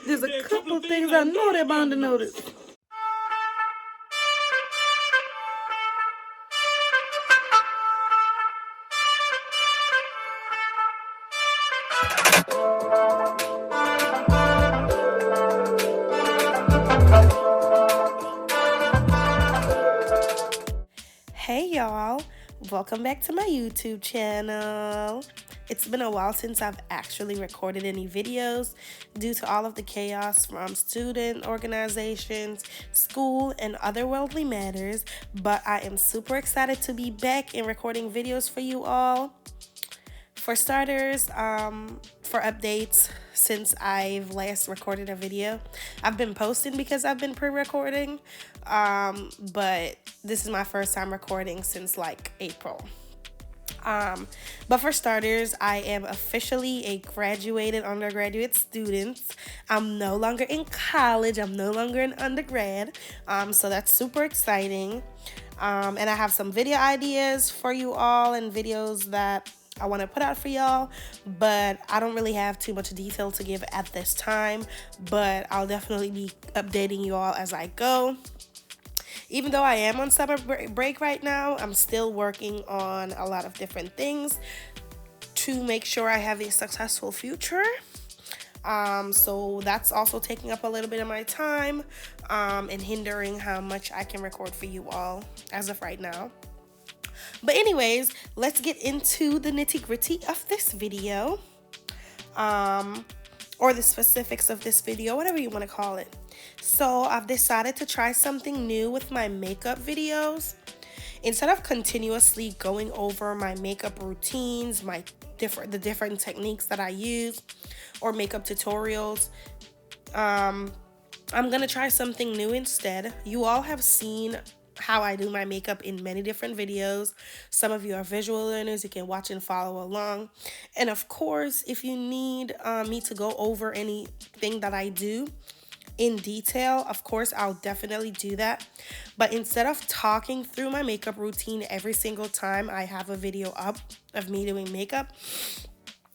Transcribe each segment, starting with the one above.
There's a couple things I know they're bound to notice. Hey y'all, welcome back to my YouTube channel. It's been a while since I've actually recorded any videos due to all of the chaos from student organizations, school, and other worldly matters, but I am super excited to be back and recording videos for you all. For starters, for updates, since I've last recorded a video, I've been posting because I've been pre-recording, but this is my first time recording since like April. But for starters, I am officially a graduated undergraduate student. I'm no longer in college. I'm no longer an undergrad. So that's super exciting. And I have some video ideas for you all and videos that I want to put out for y'all, but I don't really have too much detail to give at this time, but I'll definitely be updating you all as I go. Even though I am on summer break right now, I'm still working on a lot of different things to make sure I have a successful future. So that's also taking up a little bit of my time and hindering how much I can record for you all as of right now. But anyways, let's get into the nitty-gritty of this video, or the specifics of this video, whatever you want to call it. So I've decided to try something new with my makeup videos. Instead of continuously going over my makeup routines, the different techniques that I use, or makeup tutorials, I'm gonna try something new instead. You all have seen how I do my makeup in many different videos. Some of you are visual learners, you can watch and follow along. And of course, if you need me to go over anything that I do in detail, of course, I'll definitely do that. But instead of talking through my makeup routine every single time I have a video up of me doing makeup,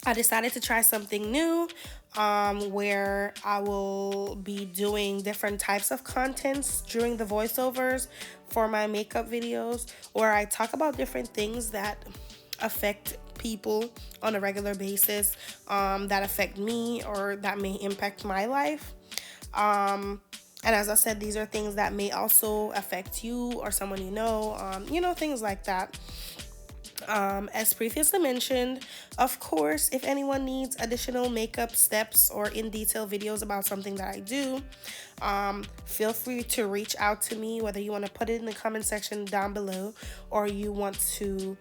I decided to try something new, where I will be doing different types of contents during the voiceovers for my makeup videos, where I talk about different things that affect people on a regular basis, that affect me or that may impact my life. And as I said, these are things that may also affect you or someone you know, things like that. As previously mentioned, of course, if anyone needs additional makeup steps or in detail videos about something that I do, feel free to reach out to me, whether you want to put it in the comment section down below or you want to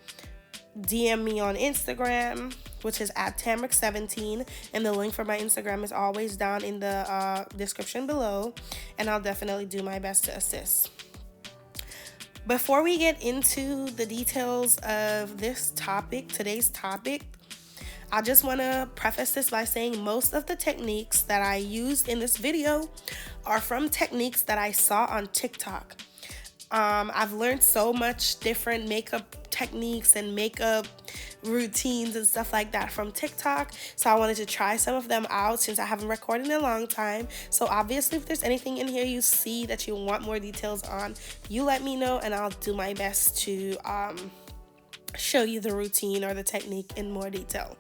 DM me on Instagram, which is at Tamrick17, and the link for my Instagram is always down in the description below, and I'll definitely do my best to assist. Before we get into the details of today's topic, I just want to preface this by saying most of the techniques that I used in this video are from techniques that I saw on TikTok. I've learned so much different makeup techniques and makeup routines and stuff like that from TikTok, so I wanted to try some of them out since I haven't recorded in a long time. So obviously, if there's anything in here you see that you want more details on, you let me know and I'll do my best to show you the routine or the technique in more detail.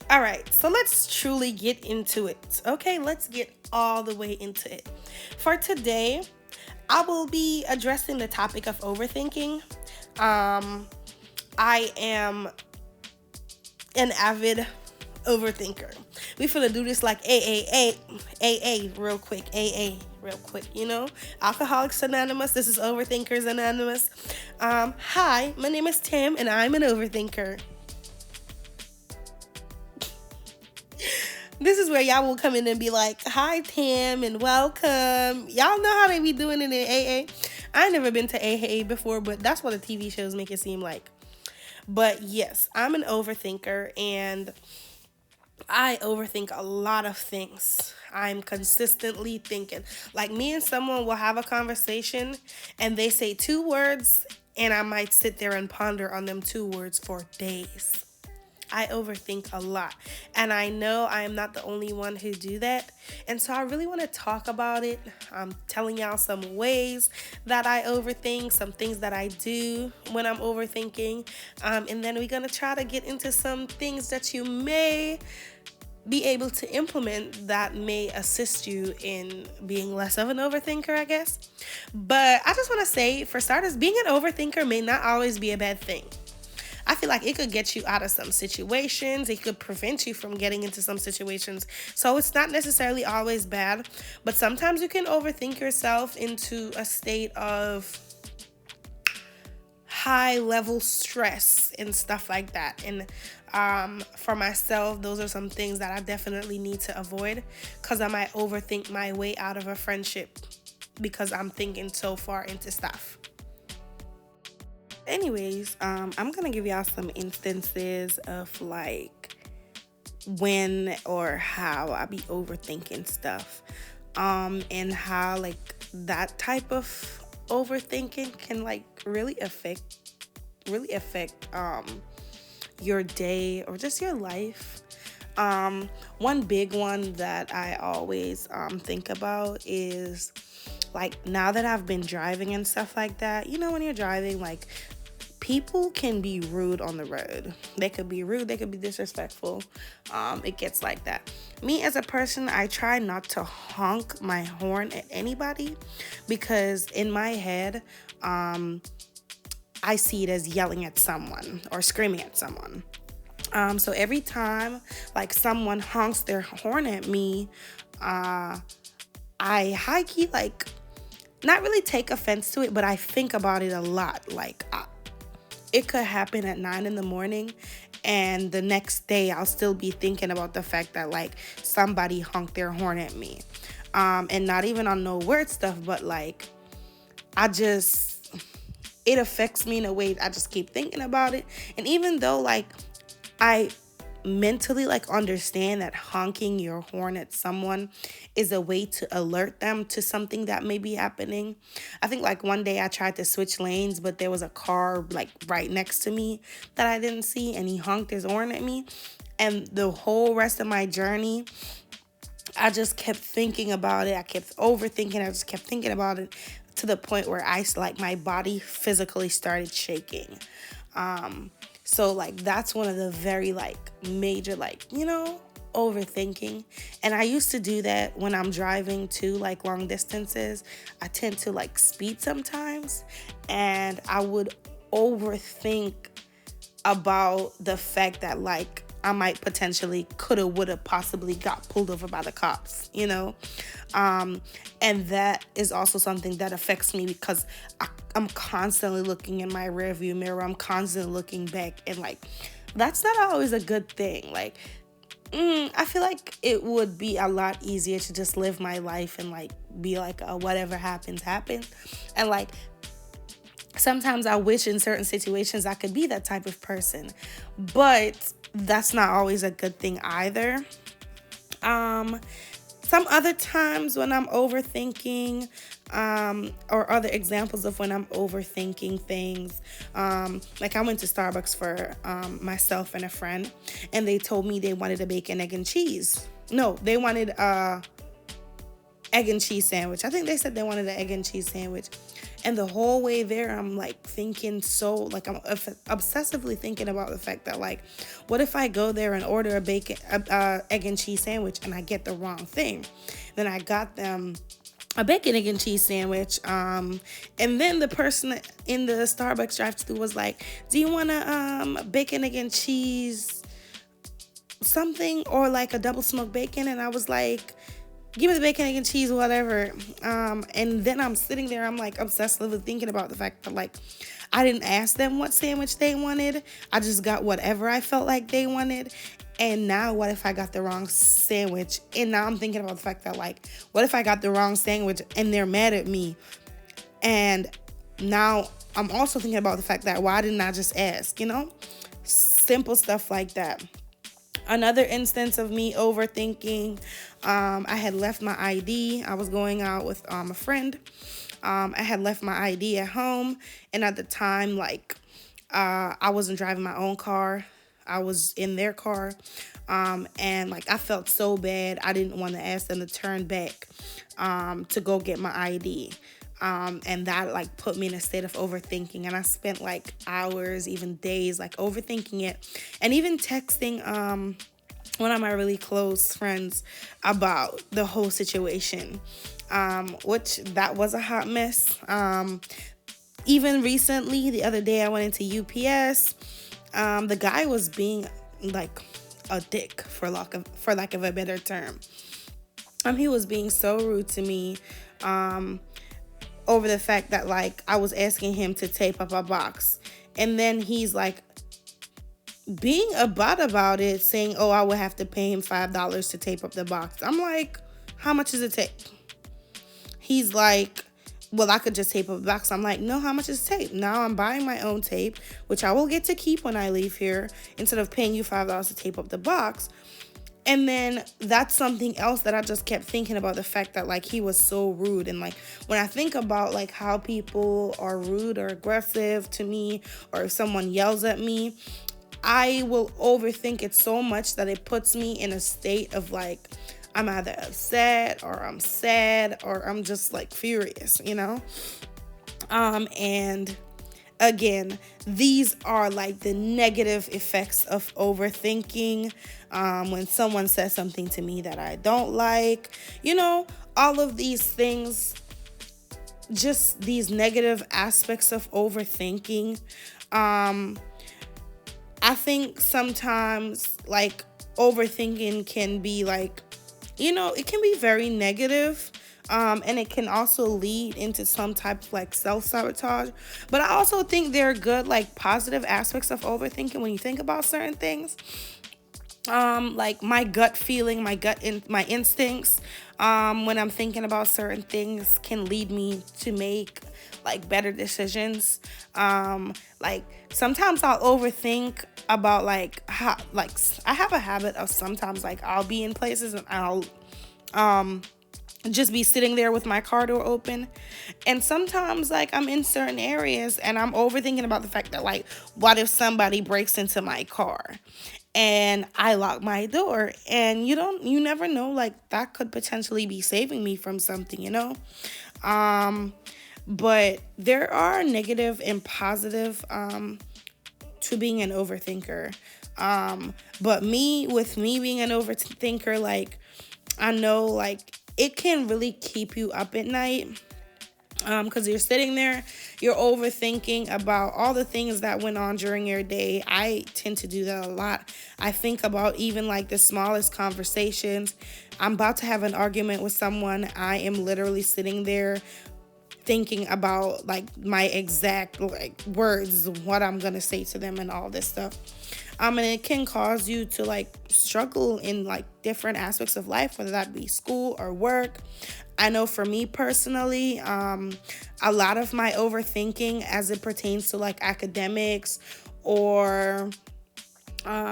All right, so let's truly get into it. Okay, let's get all the way into it. For today, I will be addressing the topic of overthinking. I am an avid overthinker. We finna do this like AA real quick, Alcoholics Anonymous. This is Overthinkers Anonymous. Hi, my name is Tim, and I'm an overthinker. This is where y'all will come in and be like, hi, Tim, and welcome. Y'all know how they be doing it in AA. I ain't never been to AA before, but that's what the TV shows make it seem like. But yes, I'm an overthinker, and I overthink a lot of things. I'm consistently thinking. Like, me and someone will have a conversation, and they say 2 words, and I might sit there and ponder on them 2 words for days. I overthink a lot. And I know I am not the only one who do that. And so I really want to talk about it. I'm telling y'all some ways that I overthink, some things that I do when I'm overthinking. And then we're going to try to get into some things that you may be able to implement that may assist you in being less of an overthinker, I guess. But I just want to say, for starters, being an overthinker may not always be a bad thing. I feel like it could get you out of some situations. It could prevent you from getting into some situations. So it's not necessarily always bad, but sometimes you can overthink yourself into a state of high level stress and stuff like that. And for myself, those are some things that I definitely need to avoid, because I might overthink my way out of a friendship because I'm thinking so far into stuff. Anyways, I'm gonna give y'all some instances of like when or how I be overthinking stuff, and how like that type of overthinking can like really affect your day or just your life. One big one that I always think about is like, now that I've been driving and stuff like that, when you're driving, like, people can be rude on the road. They could be rude, they could be disrespectful. It gets like that. Me as a person, I try not to honk my horn at anybody, because in my head, I see it as yelling at someone or screaming at someone. So every time like someone honks their horn at me, I high key like not really take offense to it, but I think about it a lot. Like, it could happen at 9 in the morning, and the next day I'll still be thinking about the fact that like somebody honked their horn at me. And not even on no word stuff, but like it affects me in a way. I just keep thinking about it. And even though like I mentally like understand that honking your horn at someone is a way to alert them to something that may be happening. I think like one day I tried to switch lanes, but there was a car like right next to me that I didn't see, and he honked his horn at me. And the whole rest of my journey, I just kept thinking about it. I kept overthinking. I just kept thinking about it to the point where my body physically started shaking. So like that's one of the very like major overthinking. And I used to do that when I'm driving too, like long distances. I tend to like speed sometimes, and I would overthink about the fact that like I might potentially coulda, woulda, possibly got pulled over by the cops, and that is also something that affects me, because I'm constantly looking in my rearview mirror. I'm constantly looking back, and like that's not always a good thing. Like, I feel like it would be a lot easier to just live my life and like be like, whatever happens, happens. And like sometimes I wish in certain situations I could be that type of person, but that's not always a good thing either. Some other times when I'm overthinking, or other examples of when I'm overthinking things, like I went to Starbucks for myself and a friend, and they told me they wanted a bacon, egg, and cheese. No, they wanted egg and cheese sandwich. I think they said they wanted an egg and cheese sandwich. And the whole way there, I'm like thinking I'm obsessively thinking about the fact that like, what if I go there and order a egg and cheese sandwich and I get the wrong thing? Then I got them a bacon, egg, and cheese sandwich. And then the person in the Starbucks drive-thru was like, do you want a bacon, egg, and cheese something, or like a double smoked bacon? And I was like, give me the bacon, egg, and cheese, whatever. And then I'm sitting there, I'm like obsessively thinking about the fact that like I didn't ask them what sandwich they wanted. I just got whatever I felt like they wanted. And now what if I got the wrong sandwich? And now I'm thinking about the fact that like, what if I got the wrong sandwich and they're mad at me? And now I'm also thinking about the fact that why didn't I just ask, Simple stuff like that. Another instance of me overthinking, I had left my ID. I was going out with a friend. I had left my ID at home, and at the time, like, I wasn't driving my own car. I was in their car, and like I felt so bad. I didn't want to ask them to turn back to go get my ID. And that like put me in a state of overthinking, and I spent like hours, even days, like overthinking it, and even texting one of my really close friends about the whole situation, which that was a hot mess. Even recently, the other day, I went into UPS. The guy was being like a dick, for lack of a better term. He was being so rude to me, over the fact that like I was asking him to tape up a box, and then he's like being a butt about it, saying, "Oh, I would have to pay him $5 to tape up the box." I'm like, "How much is it tape?" He's like, "Well, I could just tape up the box." I'm like, "No, how much is tape?" Now I'm buying my own tape, which I will get to keep when I leave here, instead of paying you $5 to tape up the box. And then that's something else that I just kept thinking about, the fact that like he was so rude. And like when I think about like how people are rude or aggressive to me, or if someone yells at me, I will overthink it so much that it puts me in a state of like I'm either upset or I'm sad or I'm just like furious, you know? And again, these are like the negative effects of overthinking. When someone says something to me that I don't like, you know, all of these things, just these negative aspects of overthinking. I think sometimes like overthinking can be like, you know, it can be very negative. And it can also lead into some type of like self-sabotage. But I also think there are good like positive aspects of overthinking when you think about certain things. Like my gut feeling, my instincts, when I'm thinking about certain things, can lead me to make like better decisions. Like sometimes I'll overthink about like how, like I have a habit of sometimes like I'll be in places and I'll just be sitting there with my car door open, and sometimes like I'm in certain areas and I'm overthinking about the fact that like, what if somebody breaks into my car and I lock my door, and you never know, like that could potentially be saving me from something, you know. But there are negative and positive to being an overthinker. But with me being an overthinker, like I know like it can really keep you up at night, because you're sitting there, you're overthinking about all the things that went on during your day. I tend to do that a lot. I think about even like the smallest conversations. I'm about to have an argument with someone. I am literally sitting there thinking about like my exact like words, what I'm gonna say to them and all this stuff. And it can cause you to like struggle in like different aspects of life, whether that be school or work. I know for me personally, a lot of my overthinking as it pertains to like academics or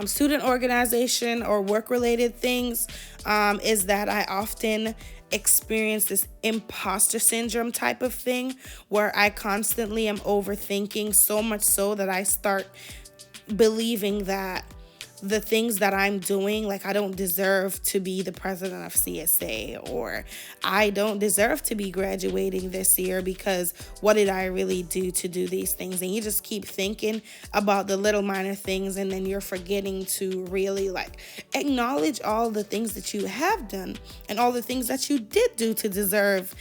student organization or work-related things, is that I often experience this imposter syndrome type of thing, where I constantly am overthinking, so much so that I start believing that the things that I'm doing, like I don't deserve to be the president of CSA, or I don't deserve to be graduating this year, because what did I really do to do these things? And you just keep thinking about the little minor things, and then you're forgetting to really like acknowledge all the things that you have done and all the things that you did do to deserve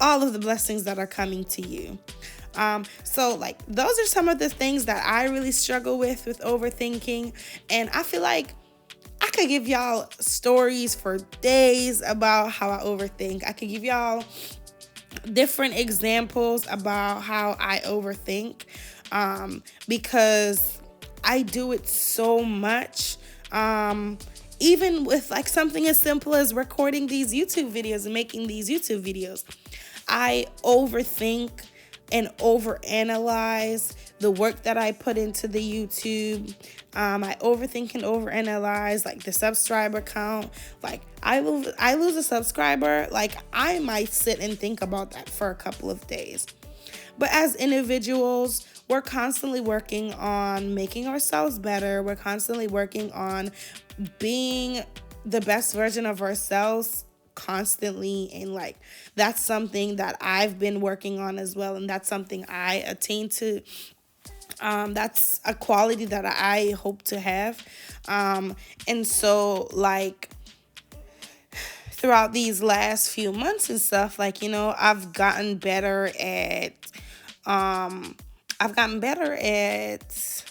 all of the blessings that are coming to you. So like those are some of the things that I really struggle with overthinking. And I feel like I could give y'all stories for days about how I overthink. I could give y'all different examples about how I overthink, because I do it so much. Even with like something as simple as recording these YouTube videos and making these YouTube videos, I overthink and overanalyze the work that I put into the YouTube. I overthink and overanalyze like the subscriber count. Like I lose a subscriber, like I might sit and think about that for a couple of days. But as individuals, we're constantly working on making ourselves better. We're constantly working on being the best version of ourselves constantly. And like, that's something that I've been working on as well. And that's something I attain to. That's a quality that I hope to have. And so, like, throughout these last few months and stuff, like, I've gotten better at, I've gotten better at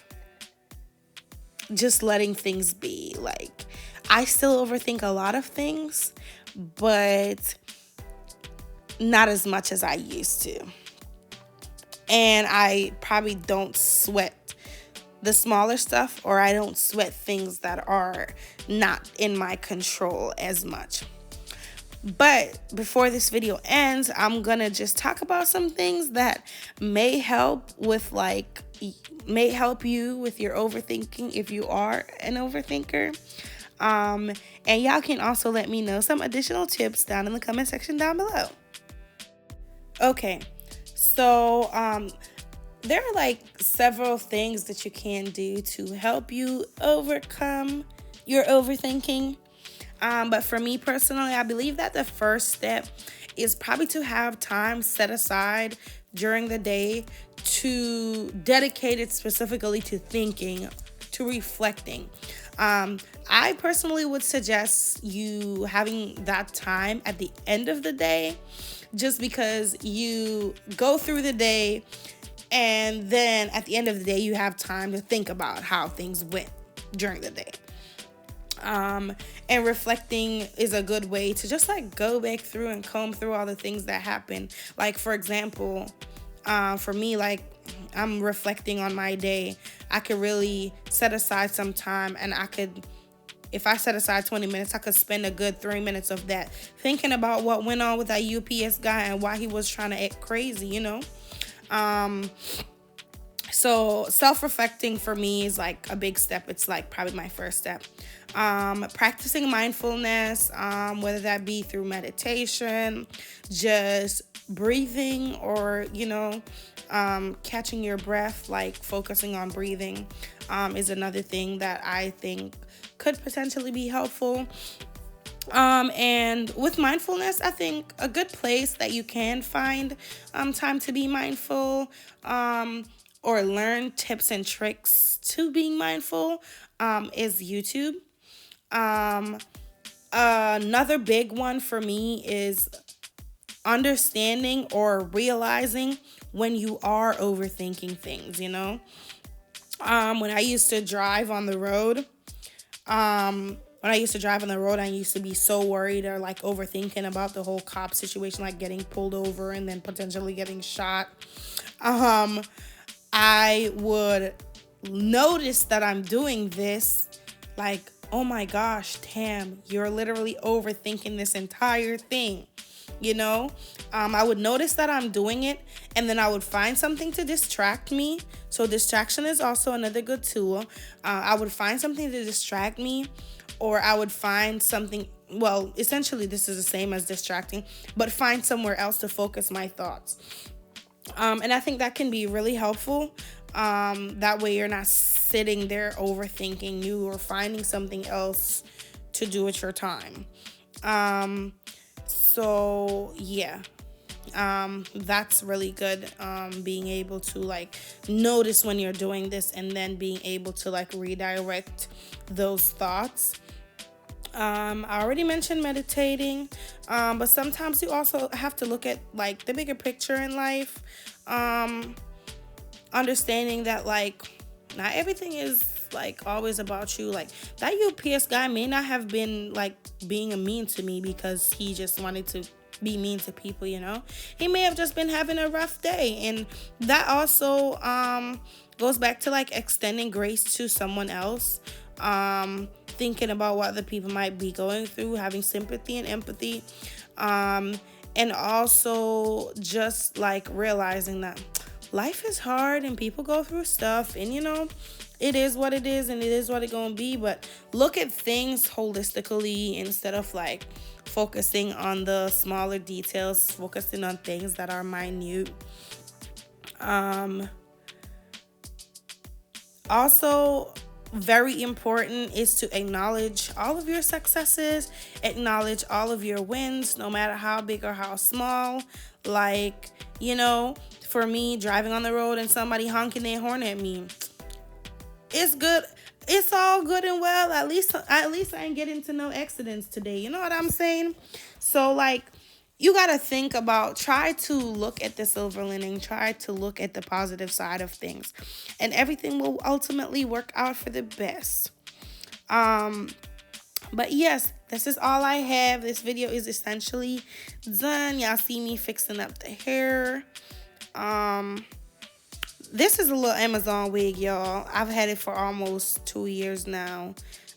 just letting things be. Like, I still overthink a lot of things, but not as much as I used to. And I probably don't sweat the smaller stuff, or I don't sweat things that are not in my control as much. But before this video ends, I'm gonna just talk about some things that may help you with your overthinking if you are an overthinker. And y'all can also let me know some additional tips down in the comment section down below. Okay, so there are like several things that you can do to help you overcome your overthinking. But for me personally, I believe that the first step is probably to have time set aside during the day to dedicate it specifically to thinking, to reflecting. I personally would suggest you having that time at the end of the day, just because you go through the day and then at the end of the day, you have time to think about how things went during the day. And reflecting is a good way to just like go back through and comb through all the things that happen. Like, for example, for me, like, I'm reflecting on my day. I could really set aside some time, and if I set aside 20 minutes, I could spend a good 3 minutes of that thinking about what went on with that UPS guy and why he was trying to act crazy, So self-reflecting for me is like a big step. It's like probably my first step. Practicing mindfulness, whether that be through meditation, just breathing, or, catching your breath, like focusing on breathing, is another thing that I think could potentially be helpful. And with mindfulness, I think a good place that you can find time to be mindful, or learn tips and tricks to being mindful, is YouTube. Another big one for me is understanding or realizing when you are overthinking things, When I used to drive on the road, I used to be so worried or like overthinking about the whole cop situation, like getting pulled over and then potentially getting shot. I would notice that I'm doing this, like, oh my gosh, Tam, you're literally overthinking this entire thing. I would notice that I'm doing it, and then I would find something to distract me. So distraction is also another good tool. I would find something to distract me, or I would find something, well, essentially this is the same as distracting, but find somewhere else to focus my thoughts. And I think that can be really helpful. That way you're not sitting there overthinking, you are finding something else to do with your time. So yeah, that's really good. Being able to like notice when you're doing this, and then being able to like redirect those thoughts. I already mentioned meditating, but sometimes you also have to look at like the bigger picture in life. Understanding that like not everything is like always about you. Like, that UPS guy may not have been like being mean to me because he just wanted to be mean to people, He may have just been having a rough day, and that also goes back to like extending grace to someone else. Thinking about what other people might be going through, having sympathy and empathy, and also just like realizing that life is hard and people go through stuff, and it is what it is and it is what it's gonna be. But look at things holistically instead of like focusing on the smaller details, focusing on things that are minute. Um, Also, very important is to acknowledge all of your successes, acknowledge all of your wins, no matter how big or how small. Like, for me, driving on the road and somebody honking their horn at me, it's good. It's all good and well. At least I ain't get into no accidents today. You know what I'm saying? So like, you got to think about, try to look at the silver lining, try to look at the positive side of things, and everything will ultimately work out for the best. Um but yes, this is all I have. This video is essentially done. Y'all see me fixing up the hair. This is a little Amazon wig, y'all. I've had it for almost 2 years now.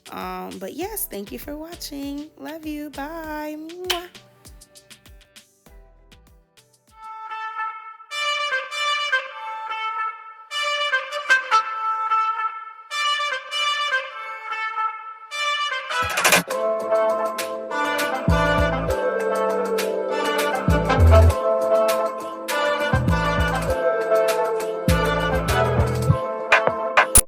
But yes, thank you for watching. Love you. Bye. Mwah.